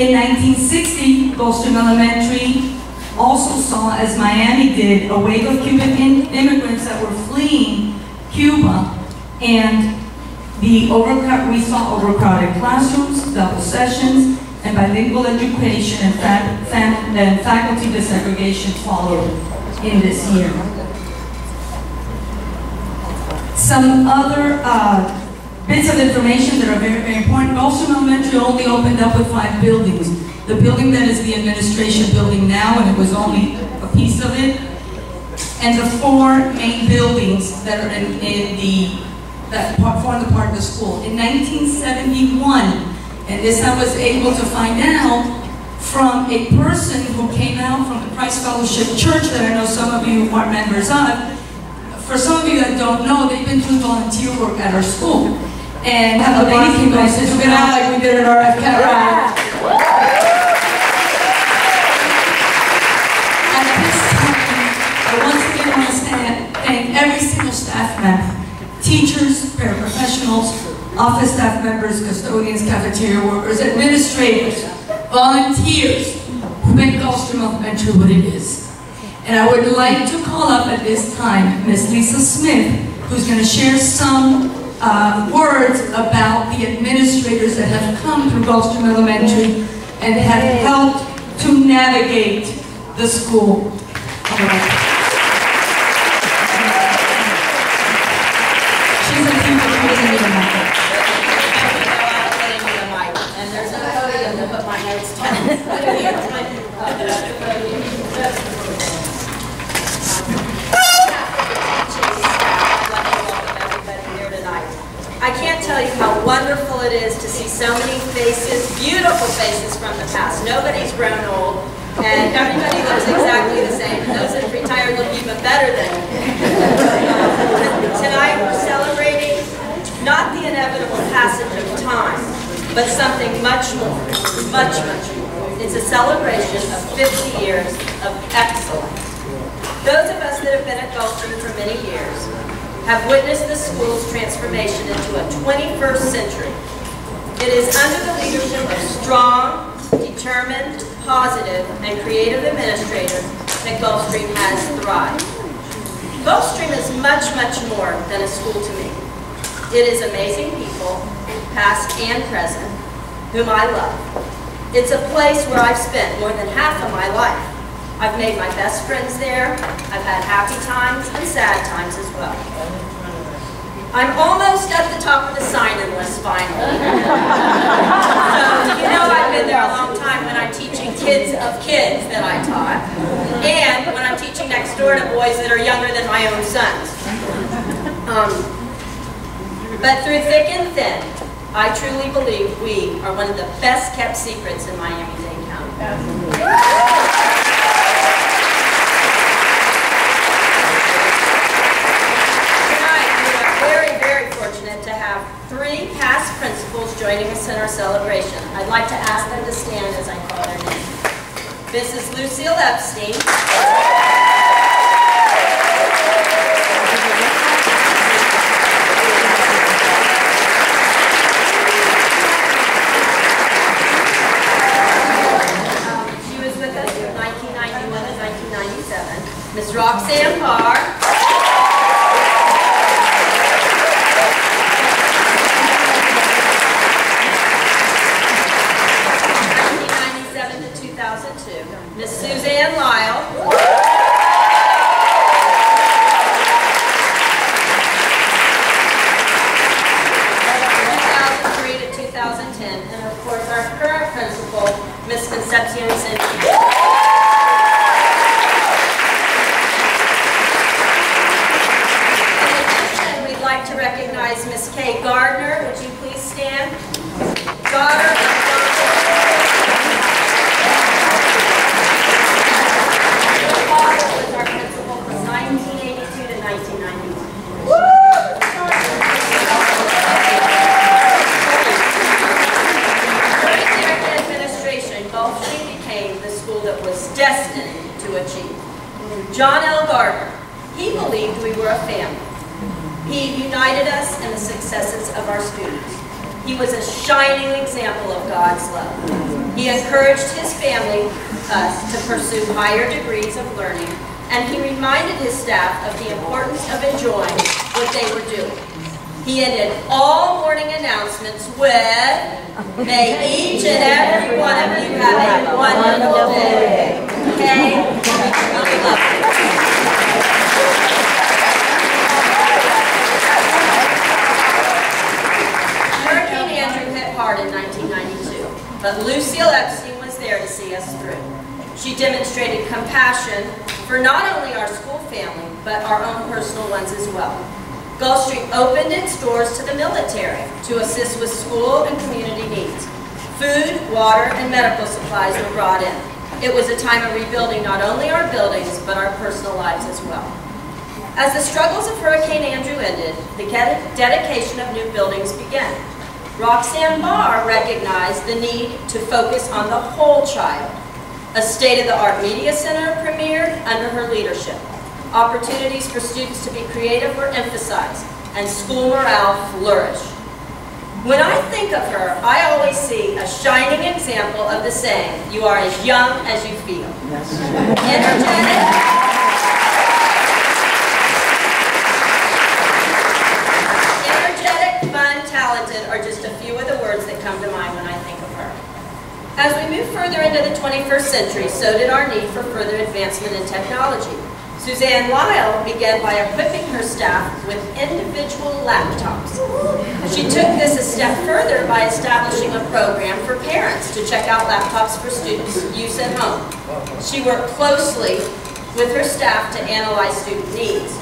In 1960, Gulfstream Elementary also saw, as Miami did, a wave of Cuban immigrants that were fleeing Cuba, and we saw overcrowded classrooms, double sessions, and bilingual education and faculty desegregation followed in this year. Some other bits of information that are very, very important. Gulfstream Elementary only opened up with 5 buildings. The building that is the administration building now, and it was only a piece of it, and the 4 main buildings that are that form the part of the school. In 1971, and this I was able to find out from a person who came out from the Christ Fellowship Church that I know some of you are members of. For some of you that don't know, they've been doing volunteer work at our school. And have a lady came by and said, "We're out like we did at our FCAT ride." At this time, I once again want to thank every single staff member, teachers, paraprofessionals, office staff members, custodians, cafeteria workers, administrators, volunteers who make Gulfstream Elementary what it is. And I would like to call up at this time Ms. Lisa Smith, who's going to share some words about the administrators that have come through Gulfstream Elementary and have helped to navigate the school. She's a people who doesn't need a mic. And there's no podium to put my notes down. I can't tell you how wonderful it is to see so many faces, beautiful faces from the past. Nobody's grown old, and everybody looks exactly the same. And those that have retired look even better than me. Tonight we're celebrating not the inevitable passage of time, but something much more, much, much more. It's a celebration of 50 years of excellence. Those of us that have been at Gulfstream for many years have witnessed the school's transformation into a 21st century. It is under the leadership of strong, determined, positive, and creative administrators that Gulfstream has thrived. Gulfstream is much, much more than a school to me. It is amazing people, past and present, whom I love. It's a place where I've spent more than half of my life. I've made my best friends there. I've had happy times and sad times as well. I'm almost at the top of the sign-in list finally. So, you know, I've been there a long time when I'm teaching kids of kids that I taught, and when I'm teaching next door to boys that are younger than my own sons. But through thick and thin, I truly believe we are one of the best kept secrets in Miami-Dade County. To have 3 past principals joining us in our celebration. I'd like to ask them to stand as I call their name. Mrs. Lucille Epstein. She was with us in 1991 and 1997. Ms. Roxanne Barr. 2002. Miss Suzanne Lyle. 2003 to 2010. And of course our current principal, Miss Concepcion Cindy. And we'd like to recognize Miss Kay Gardner. Would you please stand? Daughter of was our principal from 1982 to 1991. During their administration, Gulfstream became the school that was destined to achieve. John L. Gardner, he believed we were a family. He united us in the successes of our students. He was a shining example of God's love. He encouraged his family, us, to pursue higher degrees of learning, and he reminded his staff of the importance of enjoying what they were doing. He ended all morning announcements with, "May each and every one of you have a wonderful day." Okay? We love you. Hurricane Andrew hit hard in 1992, but Lucille Epstein was there to see us through. She demonstrated compassion for not only our school family, but our own personal ones as well. Gulfstream opened its doors to the military to assist with school and community needs. Food, water, and medical supplies were brought in. It was a time of rebuilding not only our buildings, but our personal lives as well. As the struggles of Hurricane Andrew ended, the dedication of new buildings began. Roxanne Barr recognized the need to focus on the whole child. A state-of-the-art media center premiered under her leadership. Opportunities for students to be creative were emphasized, and school morale flourished. When I think of her, I always see a shining example of the saying, "You are as young as you feel." Energetic, fun, talented are just a few of the words that come to mind when I think of her. As we move further into the 21st century, so did our need for further advancement in technology. Suzanne Lyle began by equipping her staff with individual laptops. She took this a step further by establishing a program for parents to check out laptops for students' use at home. She worked closely with her staff to analyze student needs.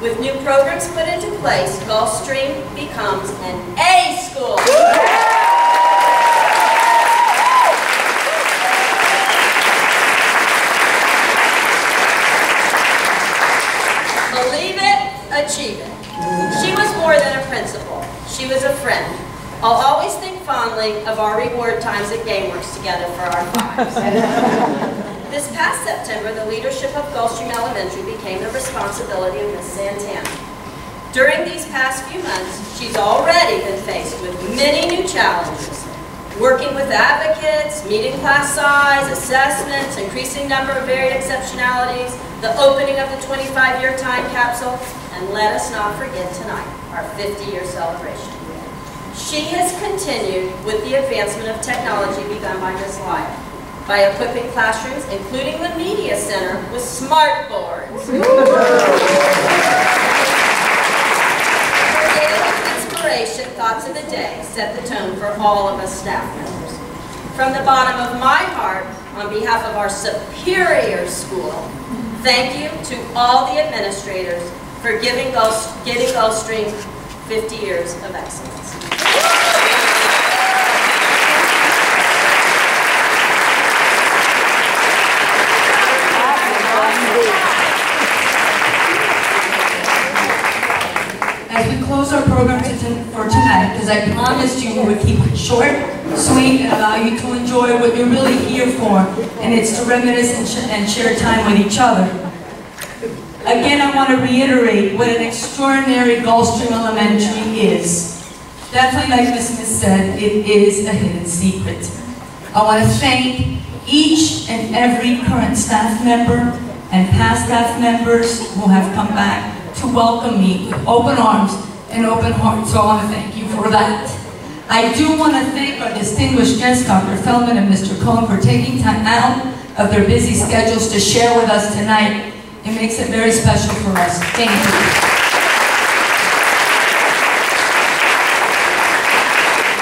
With new programs put into place, Gulfstream becomes an A school. Believe it, achieve it. She was more than a principal. She was a friend. I'll always think fondly of our reward times at GameWorks together for our fives. This past September, the leadership of Gulfstream Elementary became the responsibility of Ms. Santana. During these past few months, she's already been faced with many new challenges. Working with advocates, meeting class size, assessments, increasing number of varied exceptionalities, the opening of the 25-year time capsule, and let us not forget tonight, our 50-year celebration. She has continued with the advancement of technology begun by Ms. Lyle, by equipping classrooms, including the media center, with smart boards. Inspiration, thoughts of the day, set the tone for all of us staff members. From the bottom of my heart, on behalf of our superior school, thank you to all the administrators for giving Gulfstream 50 years of excellence. As we close our program for tonight, because I promised you we would keep it short, sweet, and allow you to enjoy what you're really here for, and it's to reminisce and share time with each other. Again, I want to reiterate what an extraordinary Gulfstream Elementary is. Definitely, like Ms. Smith said, it is a hidden secret. I want to thank each and every current staff member and past staff members who have come back to welcome me with open arms and open hearts, so I want to thank you for that. I do want to thank our distinguished guests, Dr. Feldman and Mr. Cohen, for taking time out of their busy schedules to share with us tonight. It makes it very special for us. Thank you.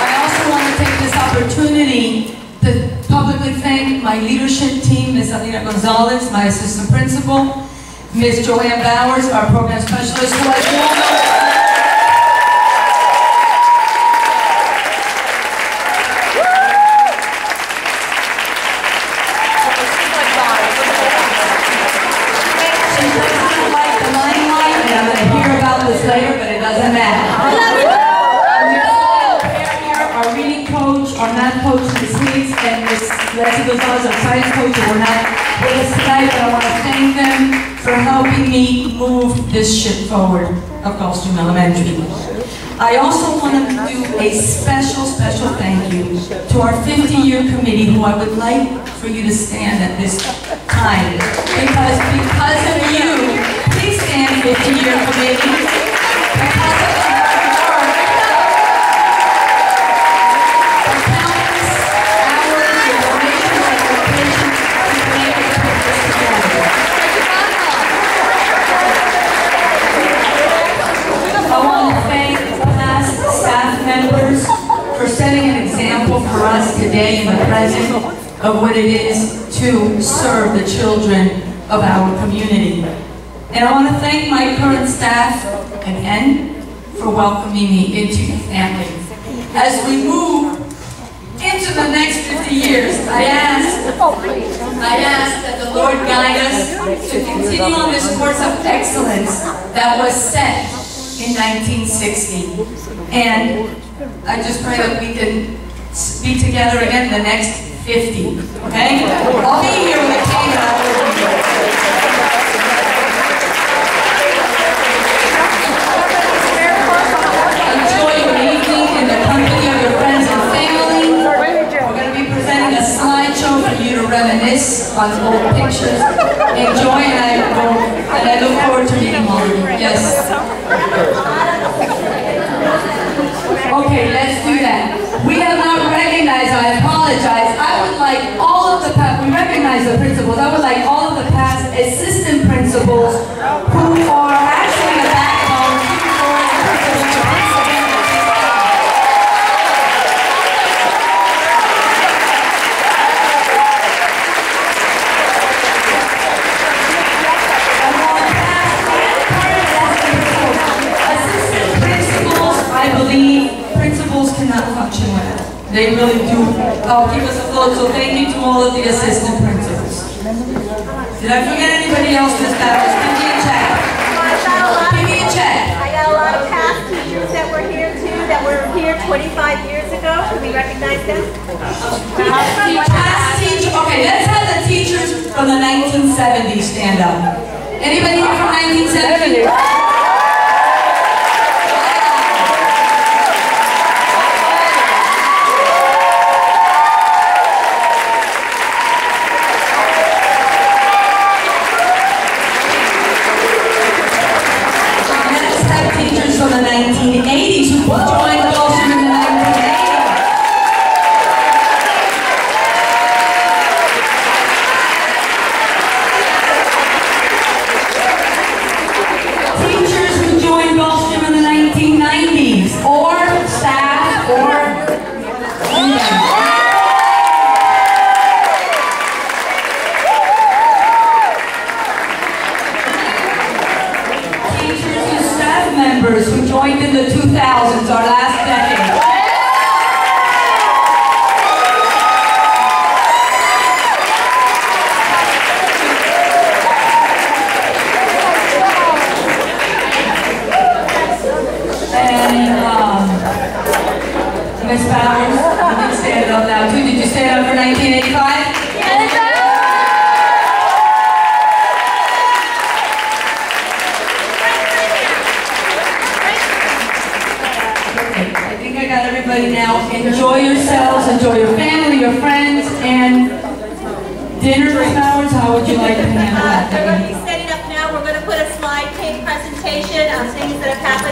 I also want to take this opportunity to publicly thank my leadership team, Ms. Alina Gonzalez, my assistant principal, Ms. Joanne Bowers, our program specialist, who as you all know, she doesn't like the limelight, and I'm going to hear about this later, but it doesn't matter. Our reading coach, our math coach, Ms. Weeks, and Ms. Leslie Gonzalez, our science coach, who are not with us tonight, but I want to thank them for helping me move this ship forward of Gulfstream Elementary. I also want to do a special thank you to our 50-year committee, who I would like for you to stand at this time. Because of you, please stand, 50-year committee. Because of your work, the countless hours, the donations, and the patience you've been able to put this together. I want to thank past staff members for setting an example for us today in the present of what it is to serve the children of our community. And I want to thank my current staff and for welcoming me into your family. As we move into the next 50 years, I ask that the Lord guide us to continue on this course of excellence that was set in 1960. And I just pray that we can be together again the next 50, okay? I'll be here with a team. Enjoy your evening in the company of your friends and family. We're going to be presenting a slideshow for you to reminisce on old pictures. Enjoy, and I look forward to meeting all of you. Yes. Okay, let's do that. We have not recognized, I apologize. I would like all of the past, we recognize the principals, I would like all of the past assistant principals who are actually the backbone for the principal. Assistant principals, I believe, principals cannot function well. They really do keep us afloat, so thank you to all of the assistant principals. Did I forget anybody else, Ms. Bowers? Give me a check. Give me a check. I got a lot of past teachers that were here too, that were here 25 years ago. Can we recognize them? Past teachers. Okay, let's have the teachers from the 1970s stand up. Anybody here from 1970? From the 1980s who joined Gulfstream in the 1980s. Teachers who joined Gulfstream in the 1990s, or staff, or members who joined in the 2000s, our last decade. And Ms. Bowers, you can stand up now too. Did you stand up for 1985? Everybody now, enjoy yourselves, enjoy your family, your friends, and dinner, Ms. Bowers, how would you like to handle that? We're going to be setting up now. We're going to put a slide tape presentation of things that have happened